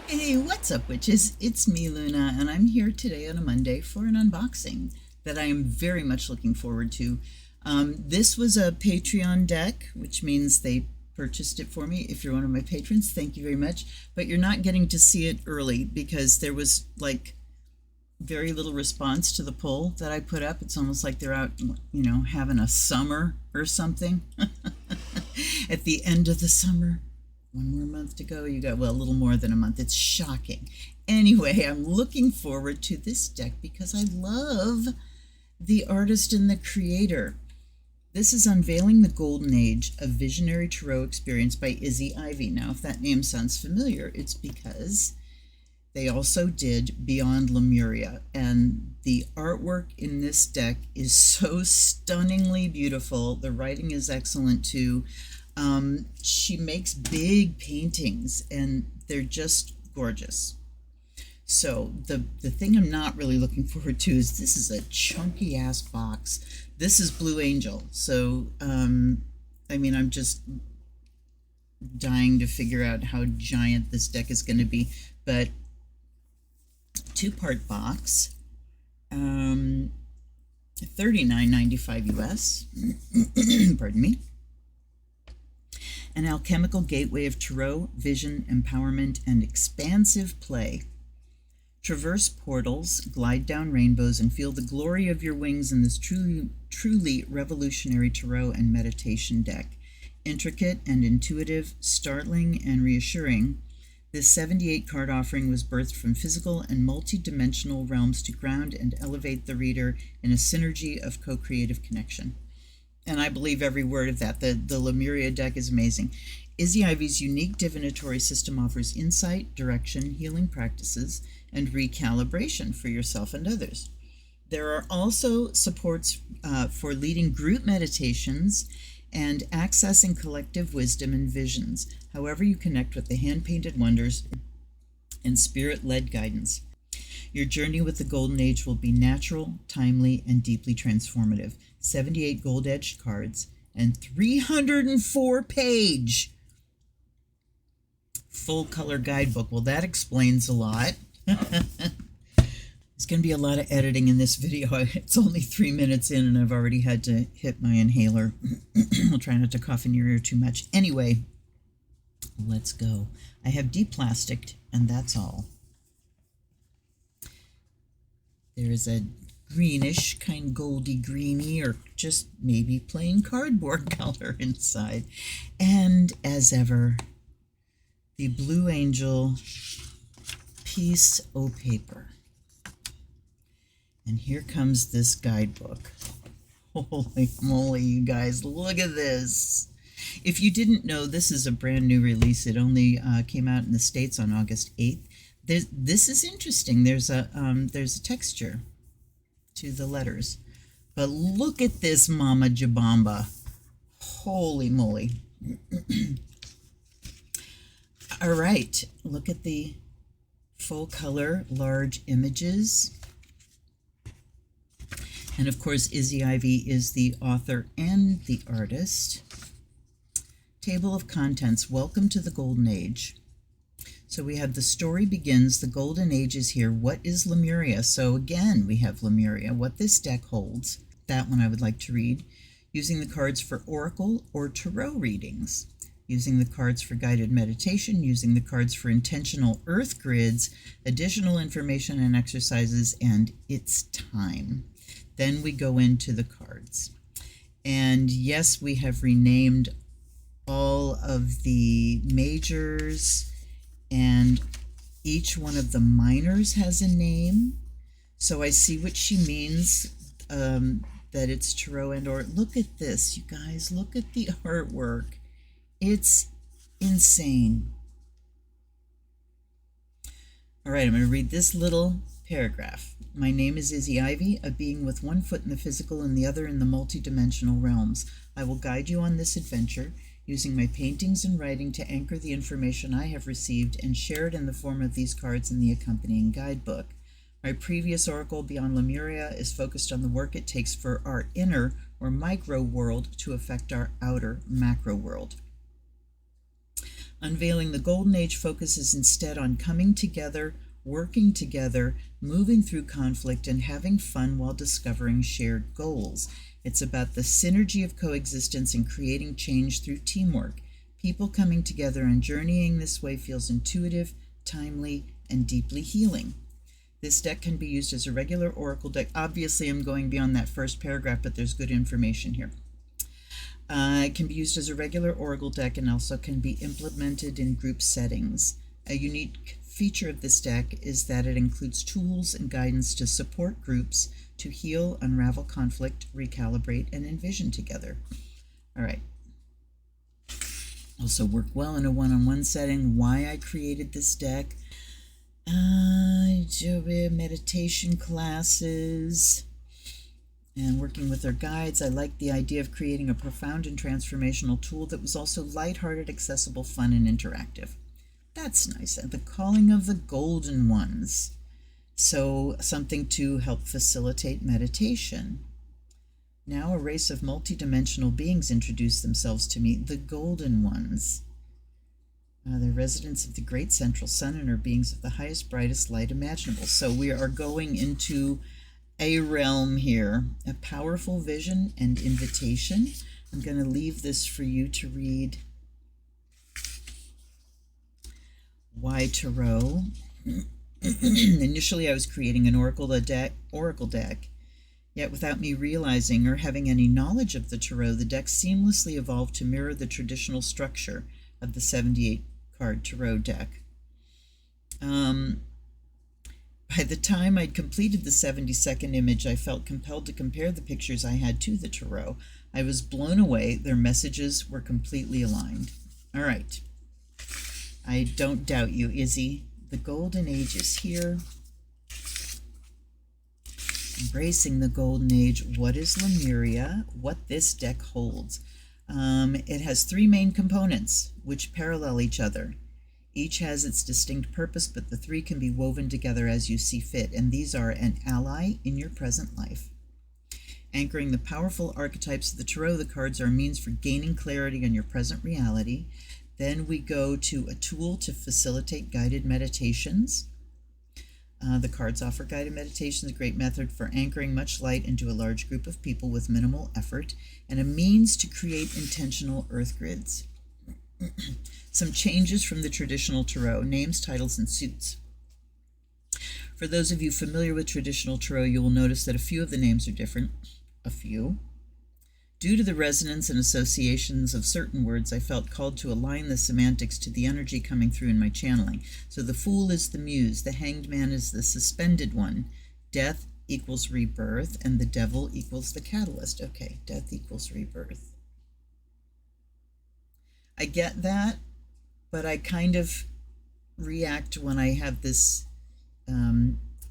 Hey, what's up, witches? It's me, Luna, and I'm here today on a Monday for an unboxing that I am very much looking forward to. This was a Patreon deck, which means they purchased it for me. If you're one of my patrons, thank you very much. But you're not getting to see it early because there was like very little response to the poll that I put up. It's almost like they're out, having a summer or something. At the end of the summer. One more month to go. You got, well, a little more than a month. It's shocking. Anyway, I'm looking forward to this deck because I love the artist and the creator. This is Unveiling the Golden Age, a Visionary Tarot Experience by Izzy Ivy. Now, if that name sounds familiar, it's because they also did Beyond Lemuria, and the artwork in this deck is so stunningly beautiful. The writing is excellent too. She makes big paintings and they're just gorgeous. So the thing I'm not really looking forward to is this is a chunky ass box. This is Blue Angel. So, I'm just dying to figure out how giant this deck is going to be. But two-part box, $39.95 US. Pardon me. An alchemical gateway of tarot, vision, empowerment, and expansive play. Traverse portals, glide down rainbows, and feel the glory of your wings in this truly revolutionary tarot and meditation deck. Intricate and intuitive, startling and reassuring, this 78 card offering was birthed from physical and multi-dimensional realms to ground and elevate the reader in a synergy of co-creative connection. And I believe every word of that. The Lemuria deck is amazing. Izzy Ivy's unique divinatory system offers insight, direction, healing practices, and recalibration for yourself and others. There are also supports for leading group meditations and accessing collective wisdom and visions, however you connect with the hand-painted wonders and spirit-led guidance. Your journey with the Golden Age will be natural, timely, and deeply transformative. 78 gold-edged cards and 304-page full-color guidebook. Well, that explains a lot. There's going to be a lot of editing in this video. It's only 3 minutes in, and I've already had to hit my inhaler. I'll try not to cough in your ear too much. Anyway, let's go. I have deplasticed, and that's all. There is a greenish, kind of goldy greeny, or just maybe plain cardboard color inside. And as ever, the Blue Angel piece o' paper. And here comes this guidebook. Holy moly, you guys, look at this. If you didn't know, this is a brand new release. It only came out in the States on August 8th. This is interesting. There's a texture to the letters. But look at this Mama Jabamba. Holy moly. All right, look at the full color, large images. And of course, Izzy Ivy is the author and the artist. Table of contents. Welcome to the Golden Age. So we have the story begins, the Golden Age is here. What is Lemuria? So again, we have Lemuria. What this deck holds, that one I would like to read. Using the cards for oracle or tarot readings. Using the cards for guided meditation. Using the cards for intentional earth grids. Additional information and exercises. And it's time. Then we go into the cards. And yes, we have renamed all of the majors, and each one of the minors has a name. So I see what she means, that it's tarot and or. Look at this, you guys. Look at the artwork. It's insane. All right, I'm going to read this little paragraph. My name is Izzy Ivy, a being with one foot in the physical and the other in the multidimensional realms. I will guide you on this adventure, using my paintings and writing to anchor the information I have received and share it in the form of these cards in the accompanying guidebook. My previous oracle, Beyond Lemuria, is focused on the work it takes for our inner or micro world to affect our outer macro world. Unveiling the Golden Age focuses instead on coming together, working together, moving through conflict, and having fun while discovering shared goals. It's about the synergy of coexistence and creating change through teamwork. People coming together and journeying this way feels intuitive, timely, and deeply healing. This deck can be used as a regular oracle deck. Obviously, I'm going beyond that first paragraph, but there's good information here. It can be used as a regular oracle deck and also can be implemented in group settings. A unique feature of this deck is that it includes tools and guidance to support groups to heal, unravel conflict, recalibrate, and envision together. All right. Also work well in a one-on-one setting. Why I created this deck. Meditation classes and working with their guides. I like the idea of creating a profound and transformational tool that was also lighthearted, accessible, fun, and interactive. That's nice. And the calling of the golden ones. So something to help facilitate meditation. Now a race of multidimensional beings introduce themselves to me, the golden ones. They're residents of the great central sun and are beings of the highest, brightest light imaginable. So we are going into a realm here, a powerful vision and invitation. I'm going to leave this for you to read. Why Tarot? Initially, I was creating an oracle deck, yet without me realizing or having any knowledge of the tarot, the deck seamlessly evolved to mirror the traditional structure of the 78-card tarot deck. By the time I'd completed the 72nd image, I felt compelled to compare the pictures I had to the tarot. I was blown away. Their messages were completely aligned. All right. I don't doubt you, Izzy. The Golden Age is here. Embracing the Golden Age. What is Lemuria? What this deck holds. It has three main components, which parallel each other. Each has its distinct purpose, but the three can be woven together as you see fit, and these are an ally in your present life. Anchoring the powerful archetypes of the tarot, the cards are a means for gaining clarity on your present reality. Then we go to a tool to facilitate guided meditations. The cards offer guided meditations, a great method for anchoring much light into a large group of people with minimal effort, and a means to create intentional earth grids. Some changes from the traditional tarot: names, titles, and suits. For those of you familiar with traditional tarot, you will notice that a few of the names are different. A few. Due to the resonance and associations of certain words, I felt called to align the semantics to the energy coming through in my channeling. So the Fool is the muse, the Hanged Man is the suspended one, death equals rebirth, and the Devil equals the catalyst. Okay, death equals rebirth. I get that, but I kind of react when I have this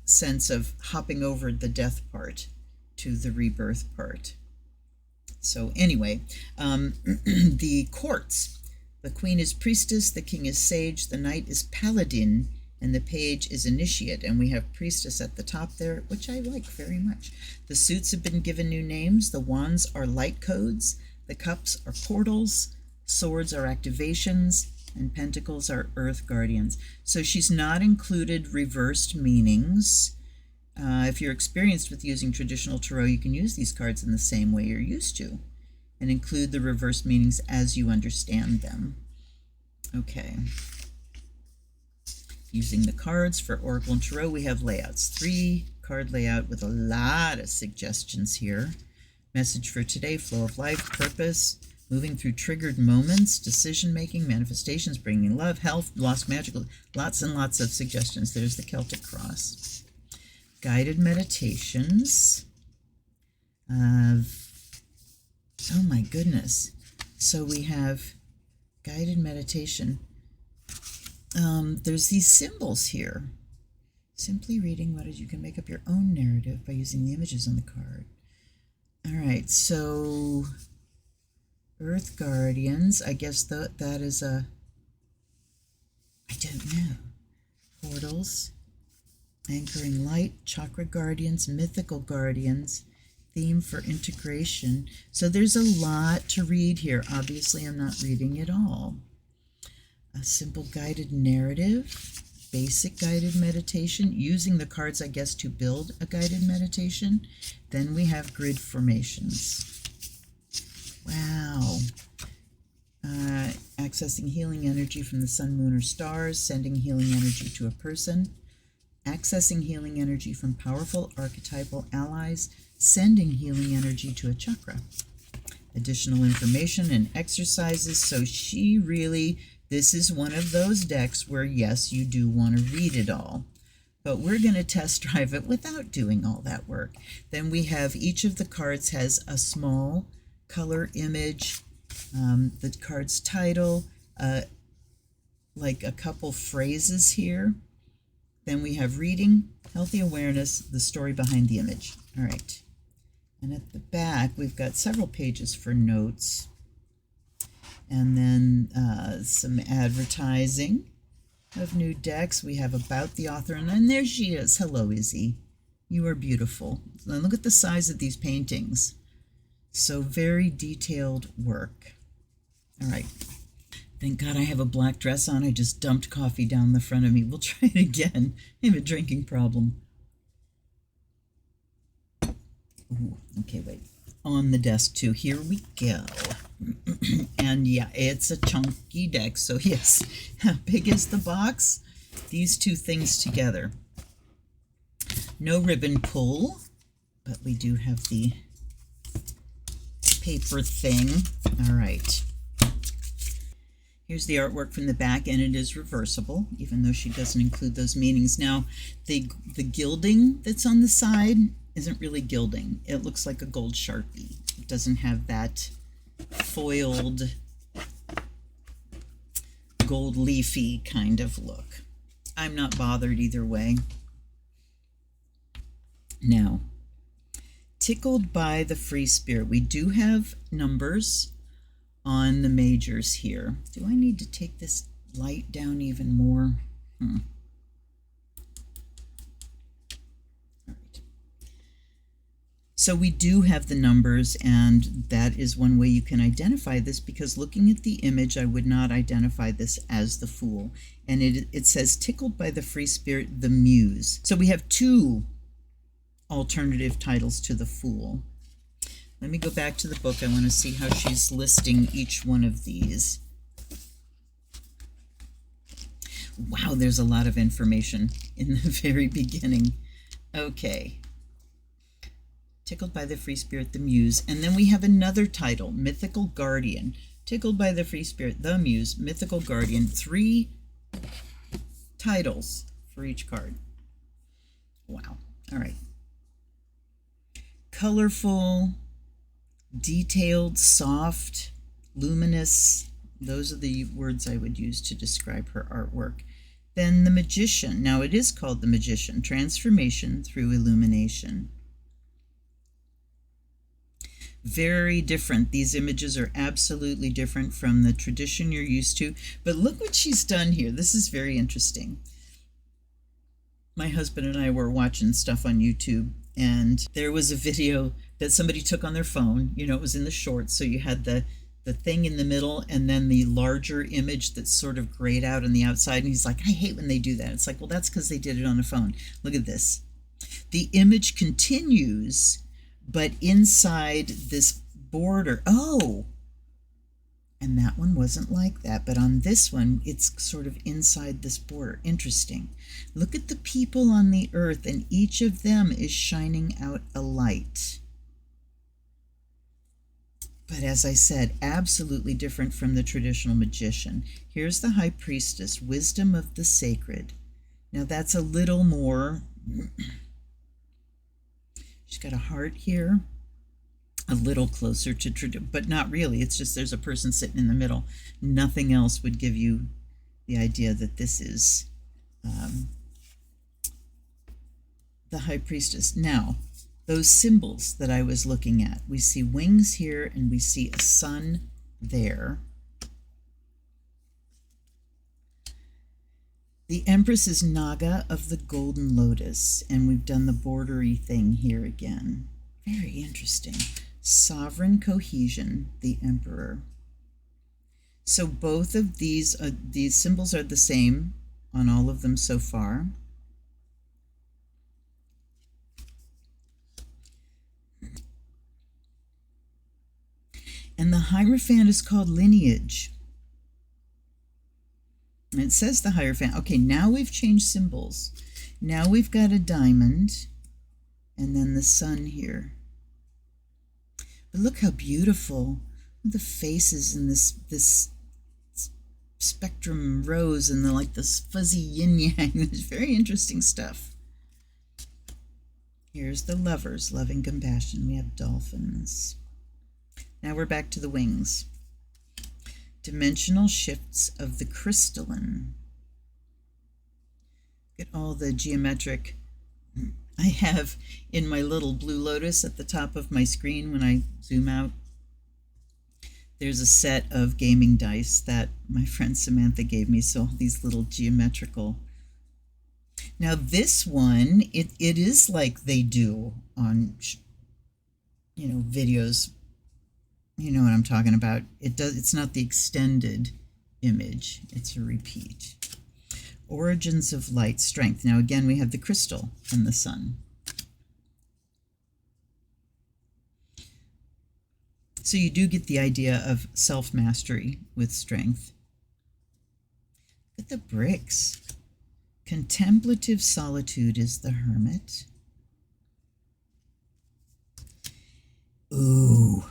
sense of hopping over the death part to the rebirth part. So anyway, the courts. The queen is priestess, the king is sage, the knight is paladin, and the page is initiate. And we have priestess at the top there, which I like very much. The suits have been given new names. The wands are light codes, the cups are portals, swords are activations, and pentacles are earth guardians. So she's not included reversed meanings. If you're experienced with using traditional tarot, you can use these cards in the same way you're used to and include the reverse meanings as you understand them. Okay. Using the cards for Oracle and Tarot, we have layouts. 3-card layout with a lot of suggestions here. Message for today: flow of life, purpose, moving through triggered moments, decision-making, manifestations, bringing love, health, lost, magical, lots and lots of suggestions. There's the Celtic cross. Guided meditations. Oh my goodness. So we have guided meditation. There's these symbols here. Simply reading what is, you can make up your own narrative by using the images on the card. All right, so Earth Guardians, I guess that is a, I don't know. Portals. Anchoring light, chakra guardians, mythical guardians, theme for integration. So there's a lot to read here. Obviously, I'm not reading it all. a simple guided narrative, basic guided meditation, using the cards, I guess, to build a guided meditation. Then we have grid formations. Wow. Accessing healing energy from the sun, moon, or stars, sending healing energy to a person, accessing healing energy from powerful archetypal allies, sending healing energy to a chakra. Additional information and exercises. So she really, this is one of those decks where, yes, you do want to read it all, but we're going to test drive it without doing all that work. Then we have each of the cards has a small color image, the card's title, like a couple phrases here. Then we have reading, healthy awareness, the story behind the image. All right. And at the back, we've got several pages for notes. And then some advertising of new decks. We have about the author, and then there she is. Hello, Izzy. You are beautiful. And look at the size of these paintings. So very detailed work. All right. Thank God I have a black dress on. I just dumped coffee down the front of me. We'll try it again. I have a drinking problem. Ooh, okay, wait. On the desk, too. Here we go. And yeah, it's a chunky deck. So yes, how big is the box? These two things together. No ribbon pull, but we do have the paper thing. All right. Here's the artwork from the back, and it is reversible, even though she doesn't include those meanings. Now, the gilding that's on the side isn't really gilding. It looks like a gold Sharpie. It doesn't have that foiled, gold leafy kind of look. I'm not bothered either way. Now, tickled by the free spirit. We do have numbers on the majors here. Do I need to take this light down even more? All right. So we do have the numbers, and that is one way you can identify this, because looking at the image, I would not identify this as the Fool. And it says, tickled by the free spirit, the Muse. So we have two alternative titles to the Fool. Let me go back to the book. I want to see how she's listing each one of these. Wow, there's a lot of information in the very beginning. Okay. Tickled by the free spirit, the Muse. And then we have another title, Mythical Guardian. Tickled by the free spirit, the Muse, Mythical Guardian. 3 titles for each card. Wow. All right. Colorful, detailed, soft, luminous. Those are the words I would use to describe her artwork. Then the Magician. Now it is called the Magician, transformation through illumination. Very different. These images are absolutely different from the tradition you're used to. But look what she's done here. This is very interesting. My husband and I were watching stuff on YouTube, and there was a video that somebody took on their phone. You know, it was in the shorts, so you had the thing in the middle and then the larger image that's sort of grayed out on the outside. And he's like, I hate when they do that. It's like, well, that's because they did it on a phone. Look at this. The image continues, but inside this border. Oh, and that one wasn't like that. But on this one, it's sort of inside this border. Interesting. Look at the people on the earth, and each of them is shining out a light. But as I said, absolutely different from the traditional magician. Here's the high priestess, wisdom of the sacred. Now that's a little more, she's got a heart here, a little closer to tradition, but not really. It's just there's a person sitting in the middle. Nothing else would give you the idea that this is the high priestess. Now, those symbols that I was looking at, we see wings here and we see a sun there. The Empress is Naga of the Golden Lotus, and we've done the bordery thing here again. Very interesting. Sovereign cohesion, the Emperor. So both of these symbols are the same on all of them so far. And the Hierophant is called lineage. And it says the Hierophant. Okay, now we've changed symbols. Now we've got a diamond and then the sun here. But look how beautiful the faces in this spectrum rose and like this fuzzy yin-yang. It's very interesting stuff. Here's the lovers, loving compassion. We have dolphins. Now we're back to the wings. Dimensional shifts of the crystalline. Look at all the geometric. I have in my little blue lotus at the top of my screen when I zoom out, there's a set of gaming dice that my friend Samantha gave me, so all these little geometrical. Now this one, it is like they do on, videos. You know what I'm talking about. It's not the extended image, it's a repeat. Origins of light, strength. Now again, we have the crystal and the sun. So you do get the idea of self-mastery with strength. Look at the bricks. Contemplative solitude is the hermit. Ooh.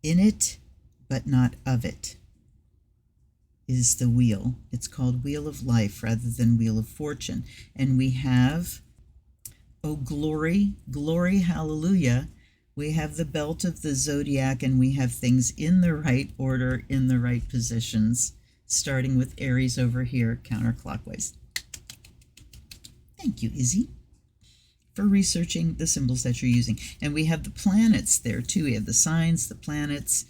In it, but not of it, is the wheel. It's called Wheel of Life rather than Wheel of Fortune. And we have, oh glory, glory, hallelujah. We have the belt of the zodiac, and we have things in the right order, in the right positions, starting with Aries over here, counterclockwise. Thank you, Izzy, for researching the symbols that you're using. And we have the planets there too. We have the signs, the planets,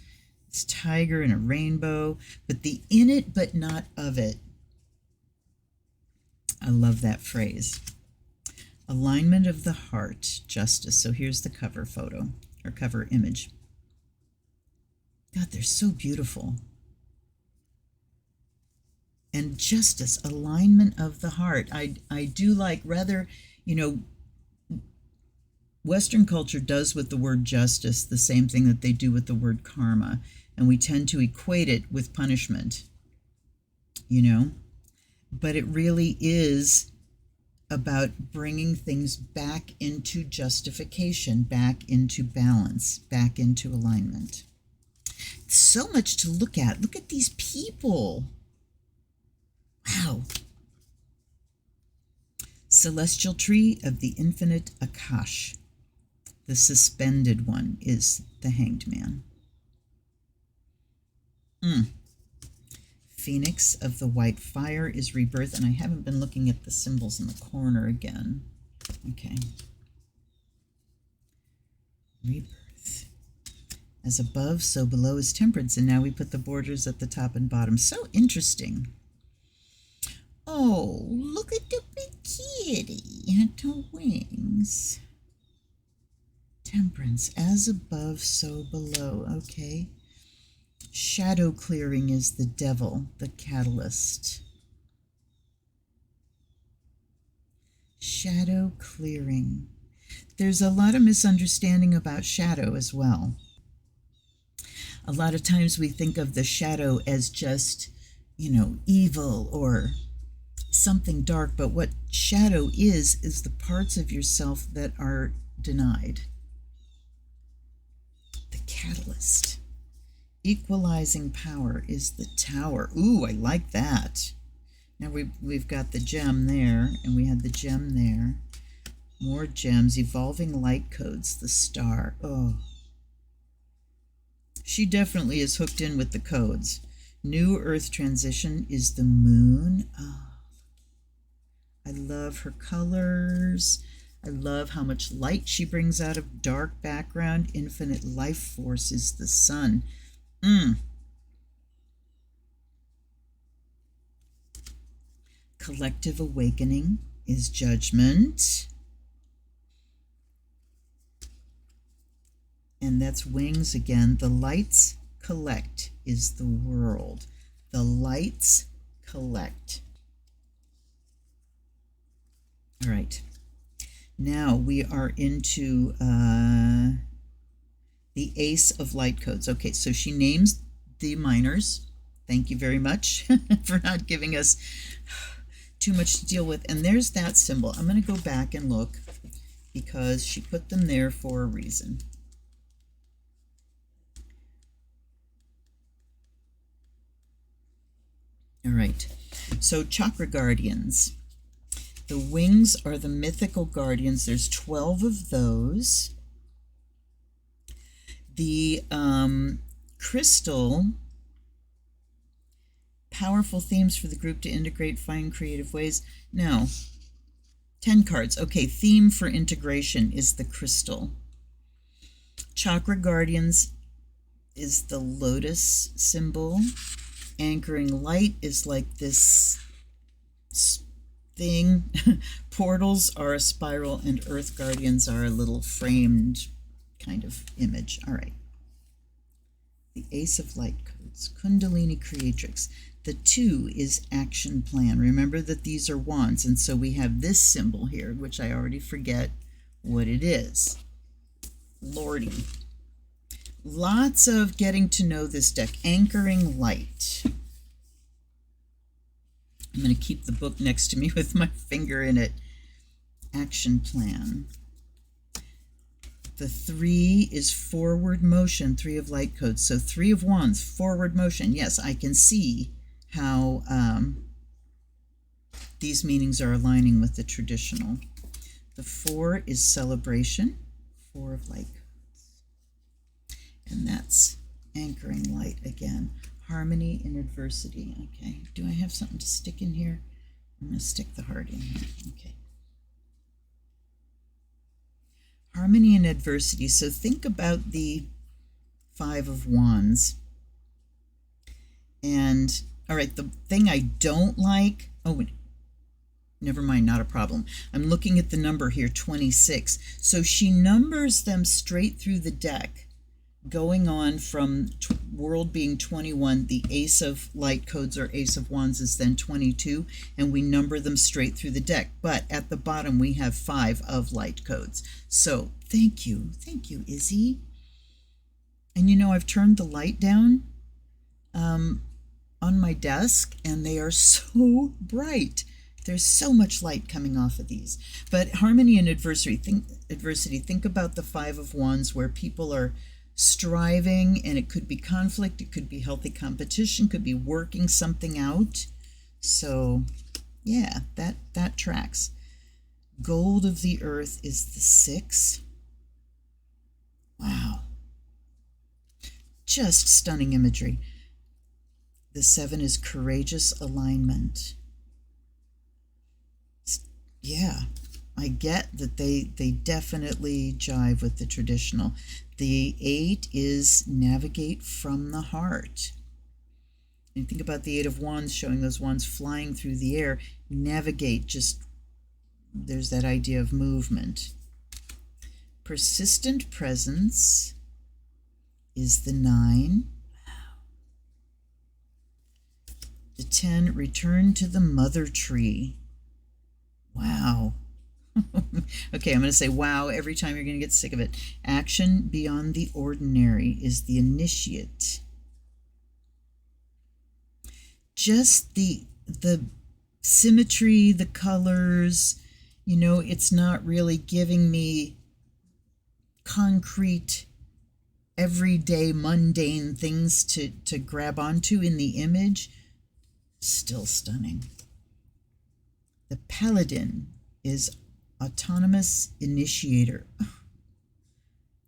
this tiger and a rainbow, but the in it but not of it. I love that phrase. Alignment of the heart, justice. So here's the cover photo or cover image. God, they're so beautiful. And justice, alignment of the heart. I do like, rather, Western culture does with the word justice the same thing that they do with the word karma, and we tend to equate it with punishment, but it really is about bringing things back into justification, back into balance, back into alignment. So much to look at. Look at these people. Wow. Celestial tree of the infinite Akash. The suspended one is the Hanged Man. Phoenix of the white fire is rebirth, and I haven't been looking at the symbols in the corner again. Okay. Rebirth. As above, so below is temperance, and now we put the borders at the top and bottom. So interesting. Oh, look at the big kitty and her wings. Temperance, as above, so below. Okay. Shadow clearing is the devil, the catalyst. Shadow clearing. There's a lot of misunderstanding about shadow as well. A lot of times we think of the shadow as just, evil or something dark, but what shadow is the parts of yourself that are denied. The catalyst. Equalizing power is the tower. Ooh, I like that. Now we've got the gem there, and we had the gem there. More gems. Evolving light codes, the star. Oh. She definitely is hooked in with the codes. New Earth transition is the moon. Oh. I love her colors. I love how much light she brings out of dark background. Infinite life force is the sun. Collective awakening is judgment. And that's wings again. The light's collect is the world. The lights collect. All right. Now we are into the Ace of Light Codes. Okay, so she names the minors. Thank you very much for not giving us too much to deal with. And there's that symbol. I'm going to go back and look because she put them there for a reason. All right, so chakra guardians. The wings are the mythical guardians. There's 12 of those. The crystal, powerful themes for the group to integrate, find creative ways. No, 10 cards. Okay, theme for integration is the crystal. Chakra guardians is the lotus symbol. Anchoring light is like this thing. Portals are a spiral, and earth guardians are a little framed kind of image. All right. The Ace of Light Codes, Kundalini Creatrix. The 2 is action plan. Remember that these are wands, and so we have this symbol here, which I already forget what it is. Lordy. Lots of getting to know this deck. Anchoring light. I'm going to keep the book next to me with my finger in it. Action plan. The 3 is forward motion, 3 of light codes. So 3 of wands, forward motion. Yes, I can see how these meanings are aligning with the traditional. The 4 is celebration, 4 of light codes. And that's anchoring light again. Harmony in adversity. Okay, do I have something to stick in here? I'm going to stick the heart in here. Okay. Harmony and adversity. So think about the 5 of wands. And, all right, the thing I don't like, oh, never mind, not a problem. I'm looking at the number here, 26. So she numbers them straight through the deck, going on from world being 21, the Ace of Light Codes or Ace of Wands is then 22, and we number them straight through the deck. But at the bottom, we have 5 of Light Codes. So thank you, Izzy. And you know, I've turned the light down on my desk, and they are so bright. There's so much light coming off of these. But harmony and adversity. Think about the 5 of Wands, where people are striving, and it could be conflict, it could be healthy competition, could be working something out. So yeah, that tracks. Gold of the earth is the 6. Wow, just stunning imagery. The 7 is courageous alignment. Yeah, I get that they definitely jive with the traditional. The 8 is navigate from the heart. And you think about the 8 of wands, showing those wands flying through the air. Navigate, just, there's that idea of movement. Persistent presence is the 9. The 10, return to the mother tree. Wow. Okay, I'm going to say wow every time. You're going to get sick of it. Action beyond the ordinary is the initiate. Just the symmetry, the colors, you know, it's not really giving me concrete, everyday, mundane things to grab onto in the image. Still stunning. The paladin is autonomous initiator.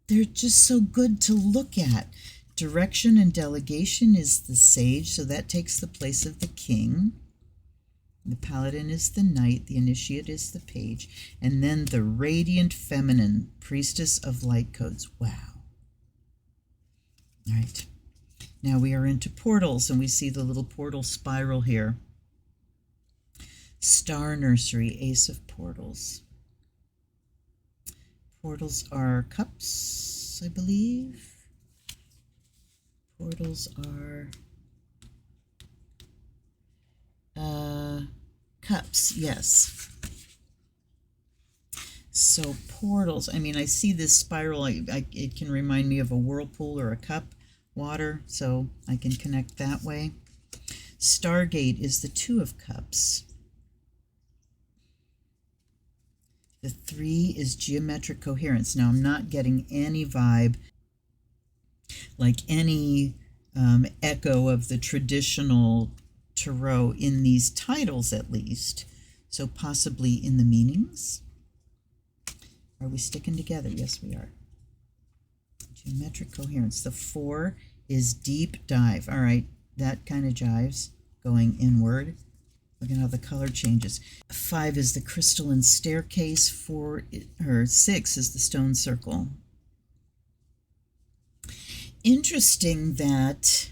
They're just so good to look at. Direction and delegation is the sage, so that takes the place of the king. The paladin is the knight, the initiate is the page, and then the radiant feminine, priestess of light codes. Wow. All right. Now we are into portals, and we see the little portal spiral here. Star Nursery, Ace of Portals. Portals are cups, I believe. Portals are cups, yes. So portals, I mean, I see this spiral, it can remind me of a whirlpool or a cup, water, so I can connect that way. Stargate is the Two of Cups. The 3 is geometric coherence. Now, I'm not getting any vibe, like any echo of the traditional tarot in these titles, at least. So possibly in the meanings. Are we sticking together? Yes, we are. Geometric coherence. The 4 is deep dive. All right, that kind of jives, going inward. Look at how the color changes. 5 is the crystalline staircase. 6 is the stone circle. Interesting that,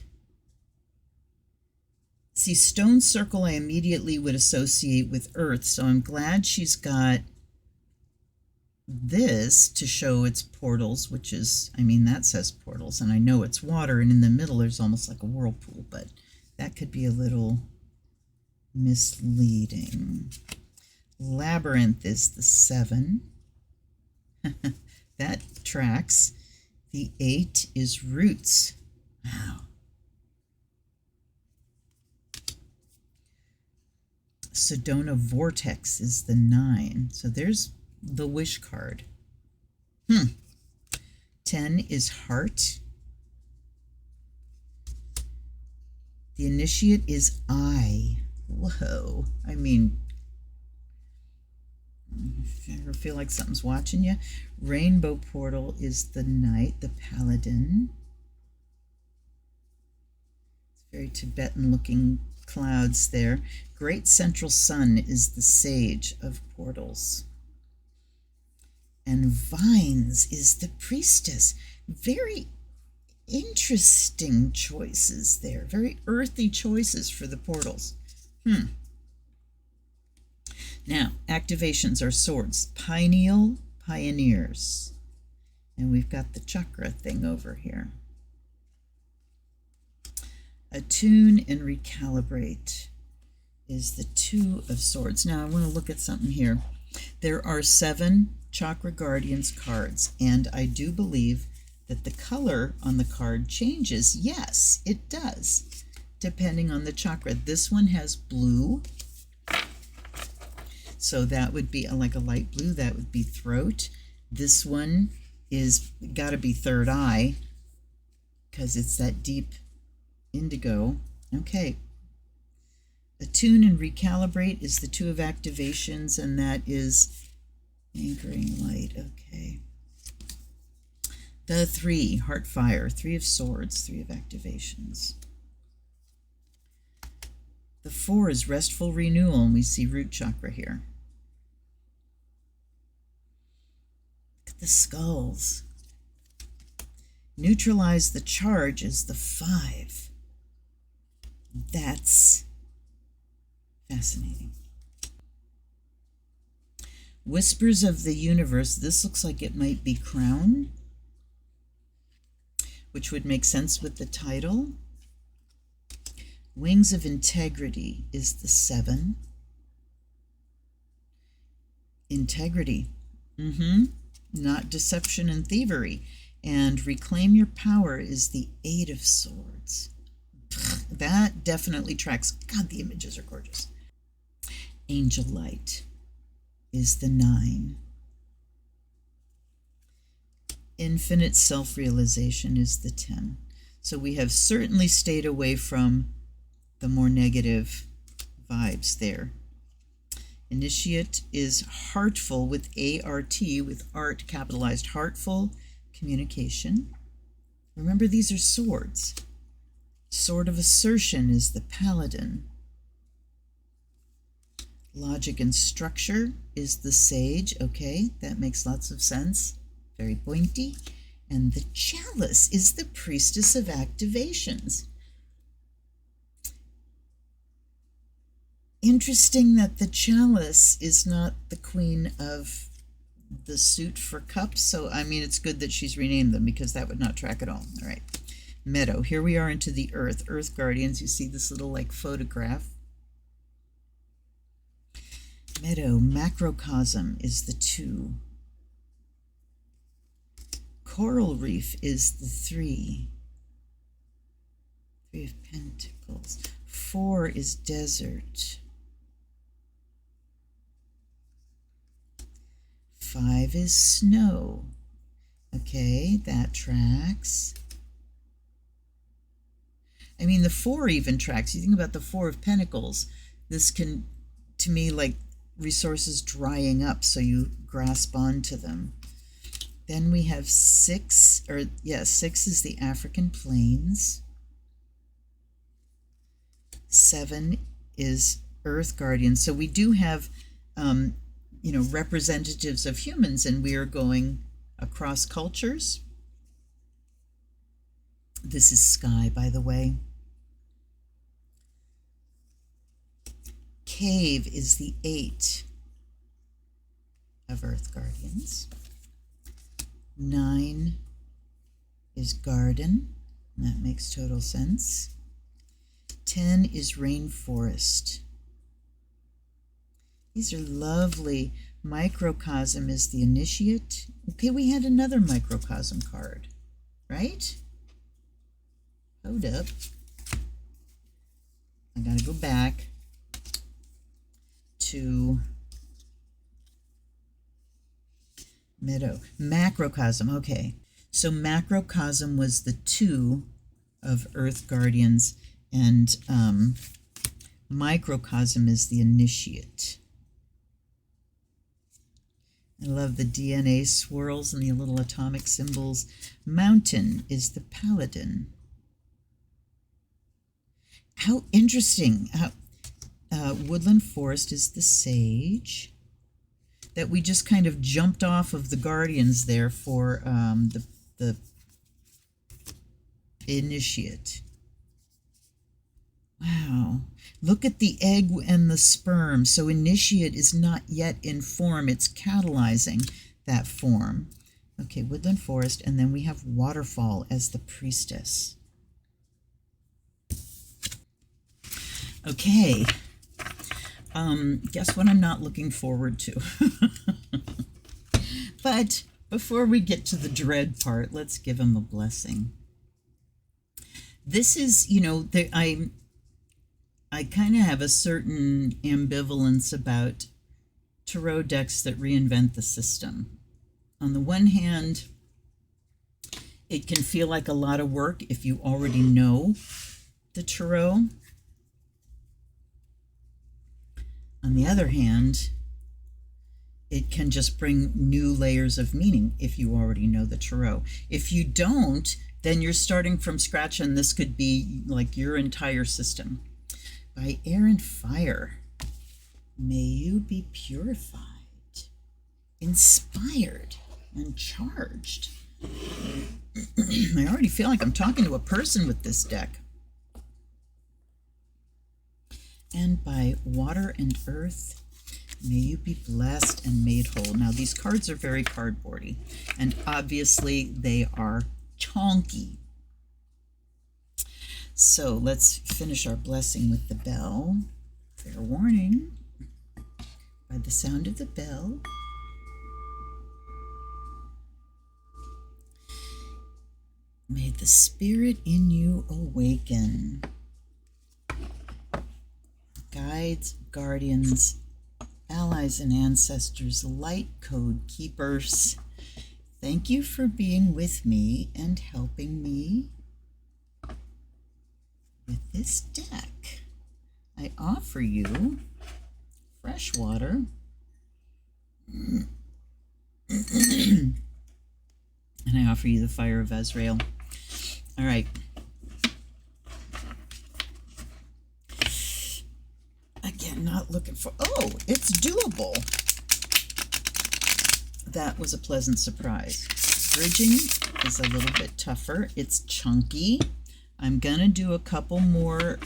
see, stone circle I immediately would associate with earth, so I'm glad she's got this to show its portals, which is, I mean, that says portals, and I know it's water, and in the middle there's almost like a whirlpool, but that could be a little misleading. Labyrinth is the 7. That tracks. The 8 is roots. Wow. Sedona vortex is the 9. So there's the wish card. 10 is heart. The initiate is eye. Whoa. I mean, if you ever feel like something's watching you. Rainbow portal is the knight, the paladin. It's very Tibetan looking clouds there. Great central sun is the sage of portals. And vines is the priestess. Very interesting choices there. Very earthy choices for the portals. Now, activations are swords. Pineal, pioneers. And we've got the chakra thing over here. Attune and recalibrate is the 2 of swords. Now, I want to look at something here. There are 7 Chakra Guardians cards, and I do believe that the color on the card changes. Yes, it does, depending on the chakra. This one has blue, so that would be like a light blue. That would be throat. This one is got to be third eye, because it's that deep indigo. Okay. Attune and recalibrate is the 2 of activations, and that is anchoring light. Okay. The 3, Heartfire, 3 of swords, 3 of activations. The 4 is restful renewal, and we see root chakra here. Look at the skulls. Neutralize the charge is the 5. That's fascinating. Whispers of the Universe. This looks like it might be crown, which would make sense with the title. Wings of Integrity is the 7. Integrity. Not deception and thievery. And Reclaim Your Power is the 8 of Swords. That definitely tracks. God, the images are gorgeous. Angel Light is the 9. Infinite Self-Realization is the 10. So we have certainly stayed away from the more negative vibes there. Initiate is Heartful with A-R-T, with art capitalized. Heartful communication. Remember, these are swords. Sword of Assertion is the Paladin. Logic and Structure is the Sage. Okay, that makes lots of sense. Very pointy. And the Chalice is the Priestess of Activations. Interesting that the Chalice is not the Queen of the suit for cups. So, I mean, it's good that she's renamed them, because that would not track at all. All right. Meadow. Here we are into the Earth. Earth Guardians. You see this little like photograph. Meadow. Macrocosm is the 2. Coral Reef is the 3. 3 of Pentacles. 4 is Desert. 5 is Snow. Okay, that tracks. I mean, the 4 even tracks. You think about the 4 of Pentacles. This can, to me, like resources drying up, so you grasp onto them. Then we have 6, 6 is the African Plains. 7 is Earth Guardian. So we do have, representatives of humans, and we are going across cultures. This is Sky, by the way. Cave is the 8 of Earth Guardians. 9 is Garden. That makes total sense. 10 is Rainforest. These are lovely. Microcosm is the Initiate. Okay, we had another microcosm card, right? Hold up. I gotta go back to Meadow. Macrocosm, okay. So macrocosm was the 2 of Earth Guardians, and microcosm is the Initiate. I love the DNA swirls and the little atomic symbols. Mountain is the Paladin. How interesting. Woodland Forest is the Sage. That we just kind of jumped off of the Guardians there for the Initiate. Wow. Look at the egg and the sperm. So Initiate is not yet in form. It's catalyzing that form. Okay, Woodland Forest. And then we have Waterfall as the Priestess. Okay. Guess what I'm not looking forward to? But before we get to the dread part, let's give him a blessing. This is, I kind of have a certain ambivalence about tarot decks that reinvent the system. On the one hand, it can feel like a lot of work if you already know the tarot. On the other hand, it can just bring new layers of meaning if you already know the tarot. If you don't, then you're starting from scratch, and this could be like your entire system. By air and fire, may you be purified, inspired, and charged. I already feel like I'm talking to a person with this deck. And by water and earth, may you be blessed and made whole. Now, these cards are very cardboardy, and obviously they are chonky. So let's finish our blessing with the bell. Fair warning. By the sound of the bell, may the spirit in you awaken. Guides, guardians, allies, and ancestors, light code keepers, thank you for being with me and helping me with this deck. I offer you fresh water and I offer you the fire of Azrael. All right. Again, not looking for, oh, it's doable. That was a pleasant surprise. Bridging is a little bit tougher. It's chunky. I'm going to do a couple more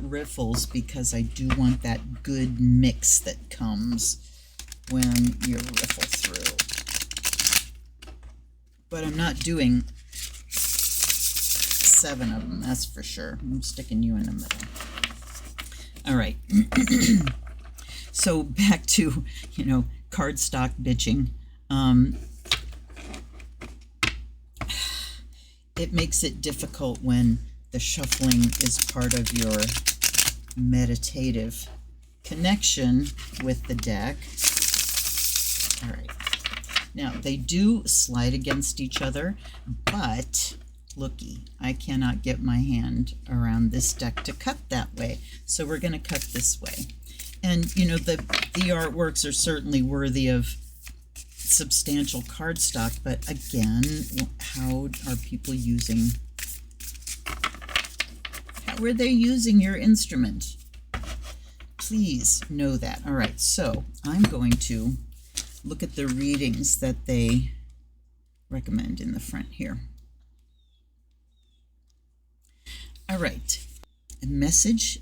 riffles because I do want that good mix that comes when you riffle through. But I'm not doing 7 of them, that's for sure. I'm sticking you in the middle. All right. So back to, cardstock bitching. It makes it difficult when the shuffling is part of your meditative connection with the deck. All right. Now, they do slide against each other, but looky, I cannot get my hand around this deck to cut that way. So we're going to cut this way. And, the artworks are certainly worthy of substantial cardstock, but again, how are people using, how are they using your instrument? Please know that. All right, so I'm going to look at the readings that they recommend in the front here. All right, a message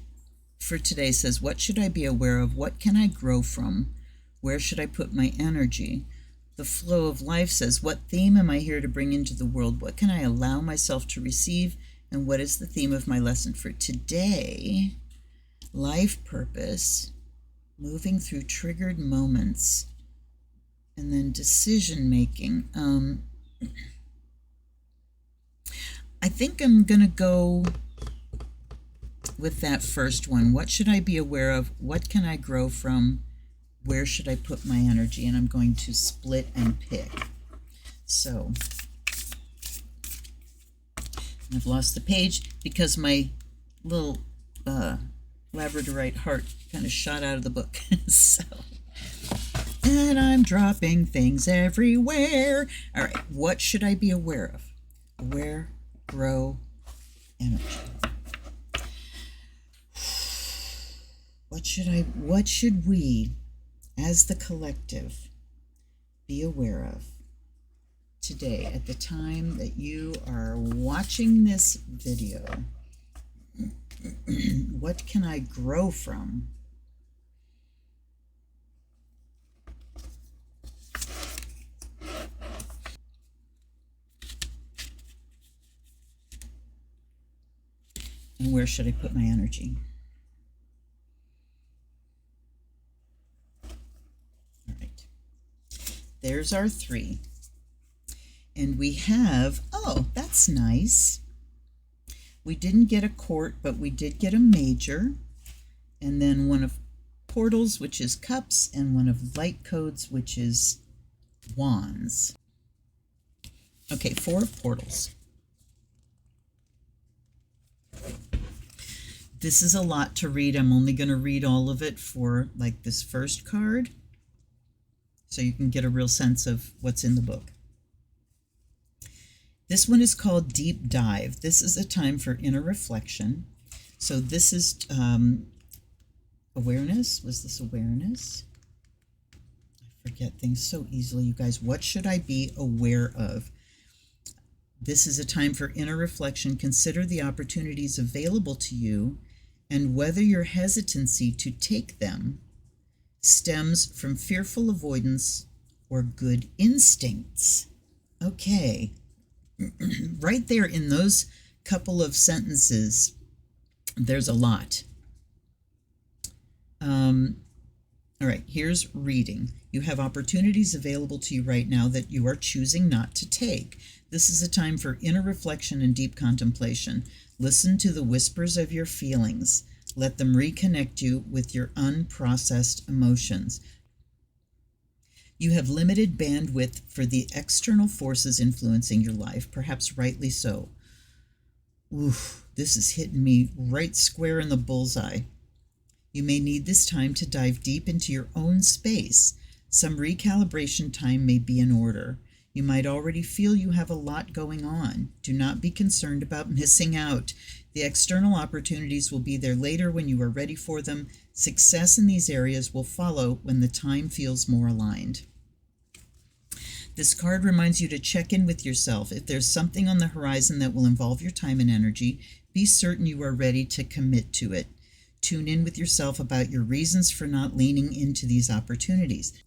for today says, what should I be aware of? What can I grow from? Where should I put my energy? The flow of life says, what theme am I here to bring into the world? What can I allow myself to receive? And what is the theme of my lesson for today? Life purpose, moving through triggered moments, and then decision making. I think I'm going to go with that first one. What should I be aware of? What can I grow from? Where should I put my energy? And I'm going to split and pick. So I've lost the page because my little labradorite heart kind of shot out of the book. So, and I'm dropping things everywhere. All right, what should I be aware of? Aware, grow, energy. What should we, as the collective, be aware of today at the time that you are watching this video? What can I grow from? And where should I put my energy? All right. There's our 3. And we have, oh, that's nice. We didn't get a court, but we did get a major. And then one of portals, which is cups, and one of light codes, which is wands. Okay, 4 of portals. This is a lot to read. I'm only going to read all of it for like this first card, so you can get a real sense of what's in the book. This one is called Deep Dive. This is a time for inner reflection. So this is awareness. Was this awareness? I forget things so easily, you guys. What should I be aware of? This is a time for inner reflection. Consider the opportunities available to you and whether your hesitancy to take them stems from fearful avoidance or good instincts. Okay. Right there in those couple of sentences, there's a lot. All right, here's reading. You have opportunities available to you right now that you are choosing not to take. This is a time for inner reflection and deep contemplation. Listen to the whispers of your feelings. Let them reconnect you with your unprocessed emotions. You have limited bandwidth for the external forces influencing your life, perhaps rightly so. Oof, this is hitting me right square in the bullseye. You may need this time to dive deep into your own space. Some recalibration time may be in order. You might already feel you have a lot going on. Do not be concerned about missing out. The external opportunities will be there later when you are ready for them. Success in these areas will follow when the time feels more aligned. This card reminds you to check in with yourself. If there's something on the horizon that will involve your time and energy, be certain you are ready to commit to it. Tune in with yourself about your reasons for not leaning into these opportunities.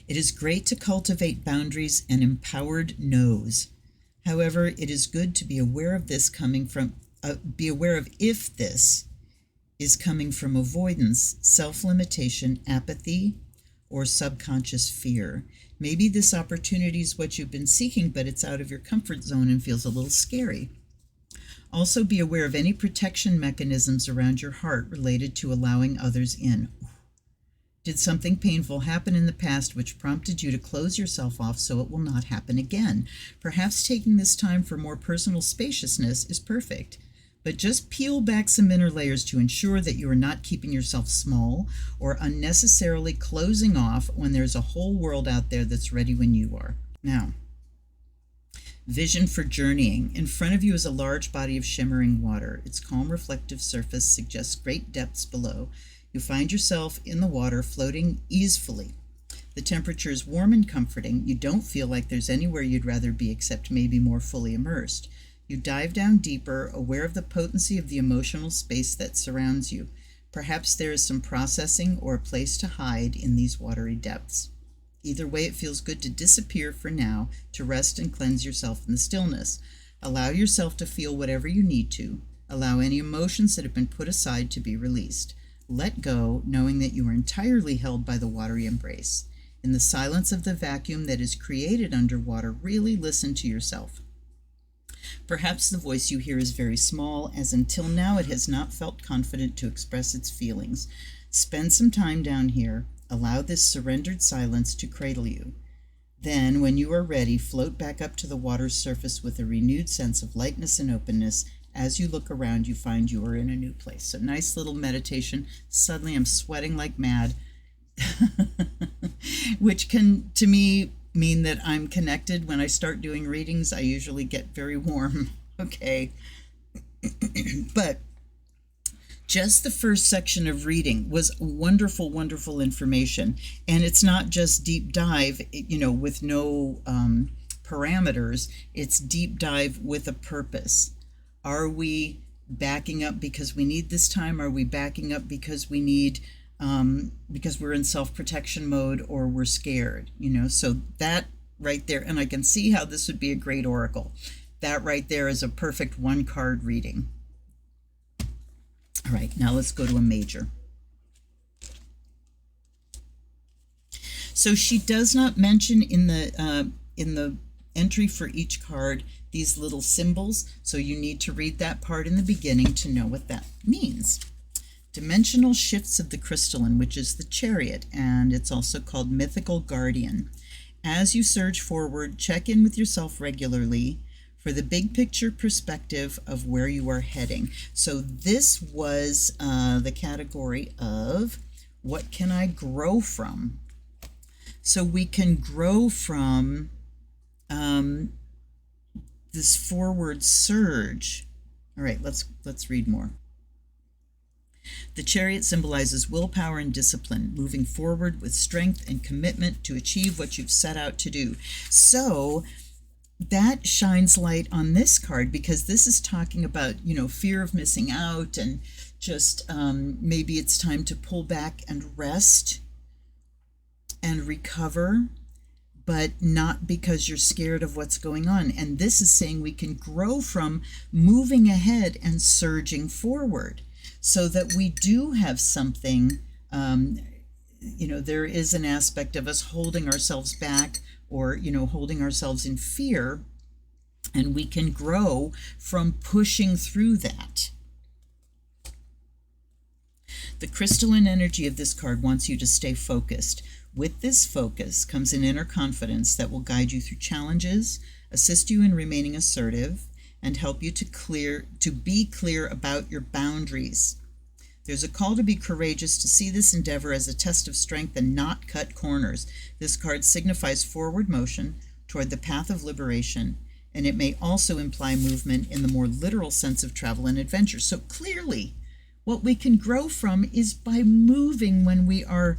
It is great to cultivate boundaries and empowered no's. However, it is good to be aware of this coming from, be aware of if this is coming from avoidance, self-limitation, apathy, or subconscious fear. Maybe this opportunity is what you've been seeking, but it's out of your comfort zone and feels a little scary. Also, be aware of any protection mechanisms around your heart related to allowing others in. Did something painful happen in the past which prompted you to close yourself off so it will not happen again? Perhaps taking this time for more personal spaciousness is perfect. But just peel back some inner layers to ensure that you are not keeping yourself small or unnecessarily closing off when there's a whole world out there that's ready when you are. Now, vision for journeying. In front of you is a large body of shimmering water. Its calm, reflective surface suggests great depths below. You find yourself in the water, floating easefully. The temperature is warm and comforting. You don't feel like there's anywhere you'd rather be except maybe more fully immersed. You dive down deeper, aware of the potency of the emotional space that surrounds you. Perhaps there is some processing or a place to hide in these watery depths. Either way, it feels good to disappear for now, to rest and cleanse yourself in the stillness. Allow yourself to feel whatever you need to. Allow any emotions that have been put aside to be released. Let go, knowing that you are entirely held by the watery embrace. In the silence of the vacuum that is created underwater, really listen to yourself. Perhaps the voice you hear is very small, as until now it has not felt confident to express its feelings. Spend some time down here. Allow this surrendered silence to cradle you. Then, when you are ready, float back up to the water's surface with a renewed sense of lightness and openness. As you look around, you find you are in a new place. So nice little meditation. Suddenly I'm sweating like mad, which can, to me, mean that I'm connected. When I start doing readings, I usually get very warm. Okay. But just the first section of reading was wonderful, wonderful information. And it's not just deep dive, with no parameters. It's deep dive with a purpose. Are we backing up because we need this time? Are we backing up because we need because we're in self-protection mode, or we're scared, so that right there, and I can see how this would be a great oracle. That right there is a perfect one-card reading. All right, now let's go to a major. So she does not mention in the entry for each card these little symbols, so you need to read that part in the beginning to know what that means. Dimensional shifts of the crystalline, which is the Chariot, and it's also called Mythical Guardian. As you surge forward, check in with yourself regularly for the big picture perspective of where you are heading. So this was the category of what can I grow from? So we can grow from this forward surge. All right, let's read more. The Chariot symbolizes willpower and discipline, moving forward with strength and commitment to achieve what you've set out to do. So that shines light on this card, because this is talking about, fear of missing out, and just maybe it's time to pull back and rest and recover, but not because you're scared of what's going on. And this is saying we can grow from moving ahead and surging forward, so that we do have something, there is an aspect of us holding ourselves back, or, holding ourselves in fear, and we can grow from pushing through that. The crystalline energy of this card wants you to stay focused. With this focus comes an inner confidence that will guide you through challenges, assist you in remaining assertive, and help you to be clear about your boundaries. There's a call to be courageous, to see this endeavor as a test of strength and not cut corners. This card signifies forward motion toward the path of liberation, and it may also imply movement in the more literal sense of travel and adventure. So clearly, what we can grow from is by moving when we are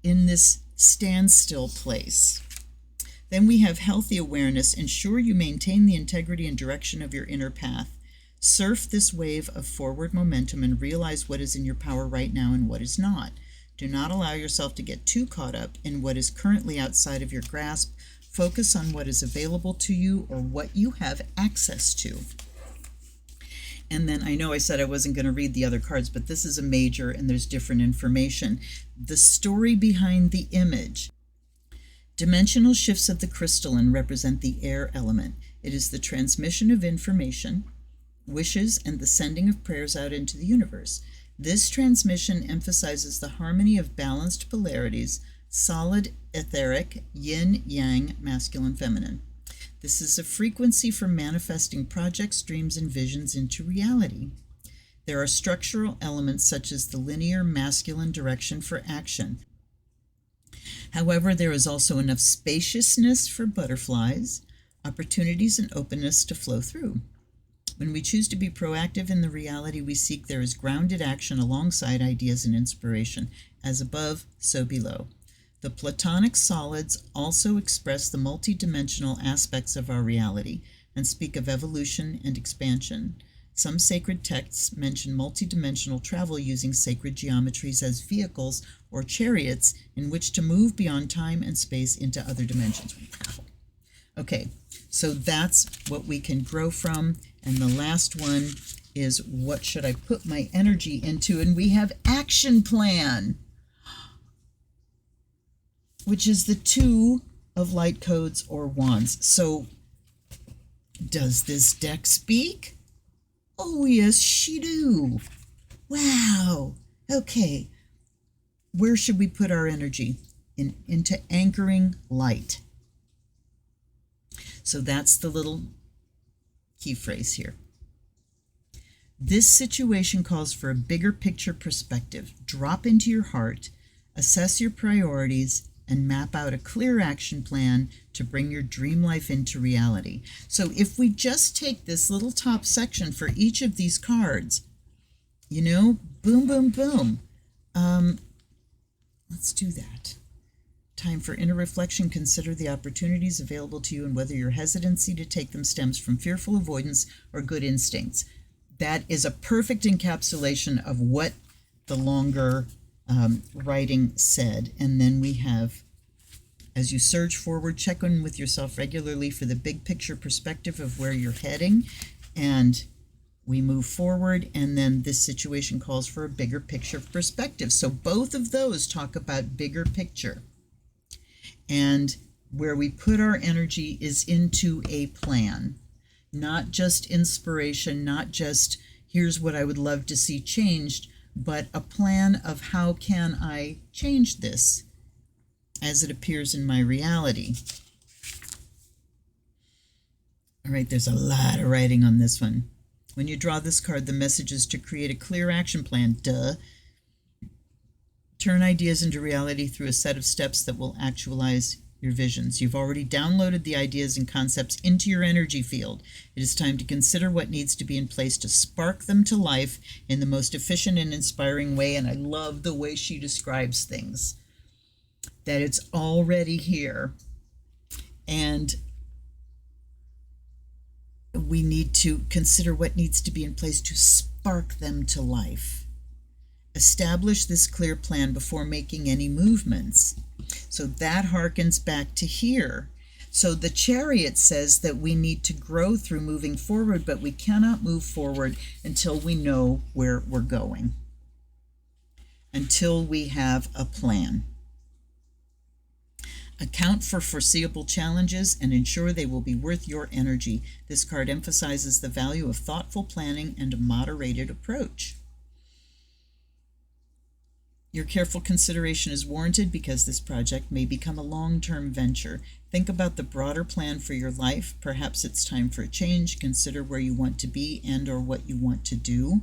in this standstill place. Then we have healthy awareness. Ensure you maintain the integrity and direction of your inner path. Surf this wave of forward momentum and realize what is in your power right now and what is not. Do not allow yourself to get too caught up in what is currently outside of your grasp. Focus on what is available to you or what you have access to. And then I know I said I wasn't going to read the other cards, but this is a major and there's different information. The story behind the image. Dimensional shifts of the crystalline represent the air element. It is the transmission of information, wishes, and the sending of prayers out into the universe. This transmission emphasizes the harmony of balanced polarities, solid, etheric, yin, yang, masculine, feminine. This is a frequency for manifesting projects, dreams, and visions into reality. There are structural elements such as the linear masculine direction for action. However, there is also enough spaciousness for butterflies, opportunities, and openness to flow through. When we choose to be proactive in the reality we seek, there is grounded action alongside ideas and inspiration. As above, so below. The Platonic solids also express the multidimensional aspects of our reality and speak of evolution and expansion. Some sacred texts mention multidimensional travel using sacred geometries as vehicles or chariots in which to move beyond time and space into other dimensions. Wow. Okay, so that's what we can grow from. And the last one is, what should I put my energy into? And we have action plan, which is the 2 of light codes or wands. So does this deck speak? Oh, yes, she do. Wow. Okay. Where should we put our energy? Into anchoring light. So that's the little key phrase here. This situation calls for a bigger picture perspective. Drop into your heart, assess your priorities, and map out a clear action plan to bring your dream life into reality. So if we just take this little top section for each of these cards, you know, boom, boom, boom. Let's do that. Time for inner reflection. Consider the opportunities available to you and whether your hesitancy to take them stems from fearful avoidance or good instincts. That is a perfect encapsulation of what the longer writing said. And then we have, as you surge forward, check in with yourself regularly for the big picture perspective of where you're heading. And we move forward, and then this situation calls for a bigger picture perspective. So both of those talk about bigger picture. And where we put our energy is into a plan, not just inspiration, not just here's what I would love to see changed, but a plan of how can I change this as it appears in my reality. All right, there's a lot of writing on this one. When you draw this card, the message is to create a clear action plan. Duh. Turn ideas into reality through a set of steps that will actualize your visions. You've already downloaded the ideas and concepts into your energy field. It is time to consider what needs to be in place to spark them to life in the most efficient and inspiring way. And I love the way she describes things, that it's already here. And we need to consider what needs to be in place to spark them to life. Establish this clear plan before making any movements. So that harkens back to here. So the Chariot says that we need to grow through moving forward, but we cannot move forward until we know where we're going, until we have a plan. Account for foreseeable challenges and ensure they will be worth your energy. This card emphasizes the value of thoughtful planning and a moderated approach. Your careful consideration is warranted because this project may become a long-term venture. Think about the broader plan for your life. Perhaps it's time for a change. Consider where you want to be and or what you want to do.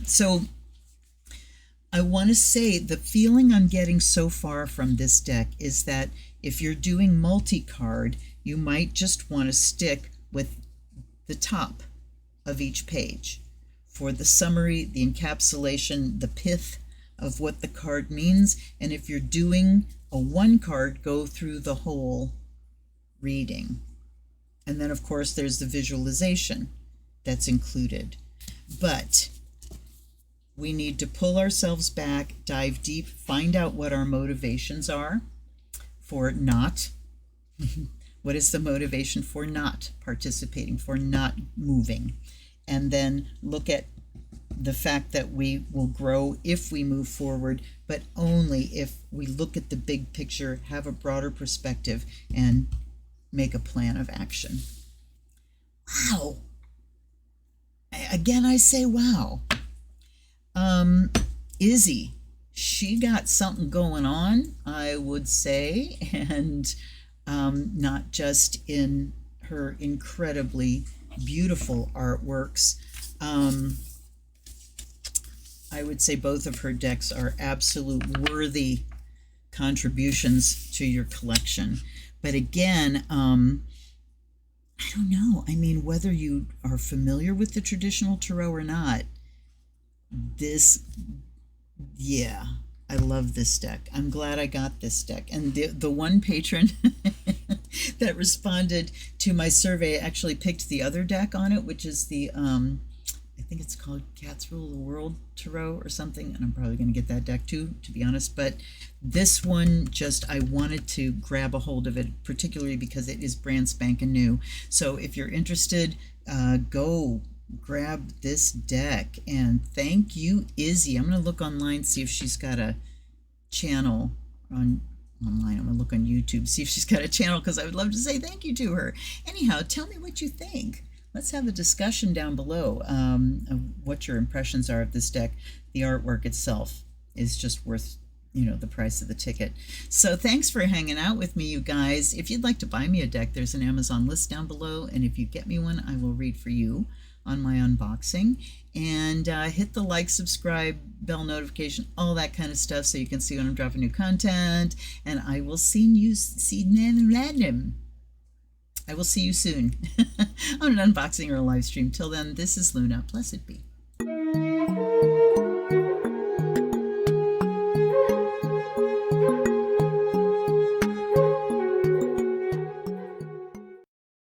So I want to say the feeling I'm getting so far from this deck is that if you're doing multi-card, you might just want to stick with the top of each page for the summary, the encapsulation, the pith of what the card means. And if you're doing a one card, go through the whole reading. And then, of course, there's the visualization that's included. But we need to pull ourselves back, dive deep, find out what our motivations are for not? What is the motivation for not participating, for not moving? And then look at the fact that we will grow if we move forward, but only if we look at the big picture, have a broader perspective, and make a plan of action. Wow. Again, I say wow. Izzy, she got something going on, I would say, and not just in her incredibly beautiful artworks. I would say both of her decks are absolute worthy contributions to your collection. But again, I don't know. I mean, whether you are familiar with the traditional tarot or not, yeah, I love this deck. I'm glad I got this deck. And the one patron that responded to my survey actually picked the other deck on it, which is the, I think it's called Cats Rule the World Tarot or something. And I'm probably going to get that deck too, to be honest. But this one, I wanted to grab a hold of it, particularly because it is brand spanking new. So if you're interested, go grab this deck. And thank you, Izzy. I'm going to look online, see if she's got a channel online. I'm going to look on YouTube, see if she's got a channel, because I would love to say thank you to her. Anyhow, tell me what you think. Let's have a discussion down below of what your impressions are of this deck. The artwork itself is just worth, the price of the ticket. So thanks for hanging out with me, you guys. If you'd like to buy me a deck, there's an Amazon list down below, and if you get me one, I will read for you on my unboxing. And hit the like, subscribe, bell notification, all that kind of stuff, so you can see when I'm dropping new content. And I will see you soon on an unboxing or a live stream. Till then, this is Luna. Blessed be.